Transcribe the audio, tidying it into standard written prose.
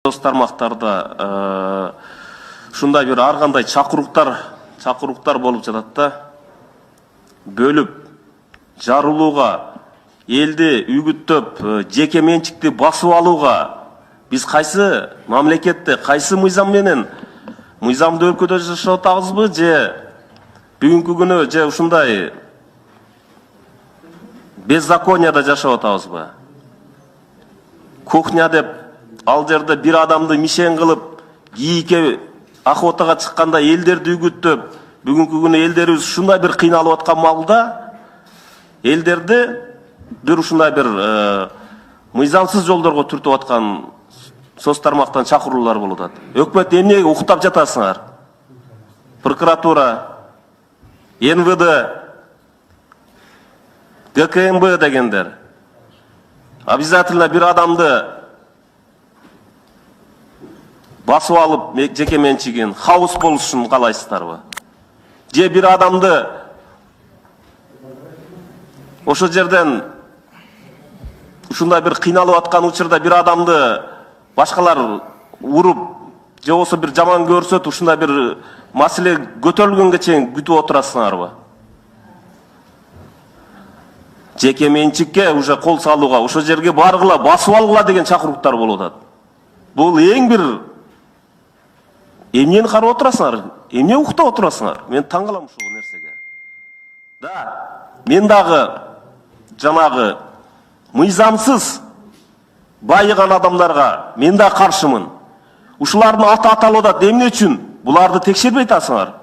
тармактарда ушундай бир ар кандай чакыруктар болуп жатат да. Бөлүп, жарылууга, элди үгүттөп, жеке менчикти басып алууга биз кайсы мамлекетте, кайсы мыйзам менен мыйзамдуу өлкөдө жашап атабызбы же бүгүнкү күнү же ушундай беззаконияда жашап атабызбы? Кухня деп ал жерде бир адамды мишен кылып, кийикке охотага чыкканда элдерди үгүттөп, бүгүнкү күнү элдерибиз ушундай бир кыйналып аткан маалда элдерди бир ушундай бир мыйзамсыз жолдорго түртүп аткан соц тармактан чакыруулар болуп атат. Өкмөт эмнеге уктап жатасыңар? Прокуратура, НВД, ГКМБ дегендер обязательно бир адамды басып алып жеке менчигин хаос болушун каалайсыздарбы? Же бир адамды ошол жерден ушундай бир кыйналып аткан учурда бир адамды башкалар уруп же болбосо бир жаман көрсөтүп ушундай бир маселе көтөрүлгөнгө чейин күтүп отурасыңарбы? Жеке менчикке уже кол салууга, ошол жерге баргыла, басып алгыла деген чакырууктар болуп атат. Бул эң бир эмнени карап отурасыңар? Эмне уктап отурасыңар? Мен таң калам ушул нерсеге. Да, мен дагы жанагы мыйзамсыз байыган адамдарга мен да каршымын. Ушулардын аты аталып атат. Эмне үчүн? Буларды текшербей атасыңар.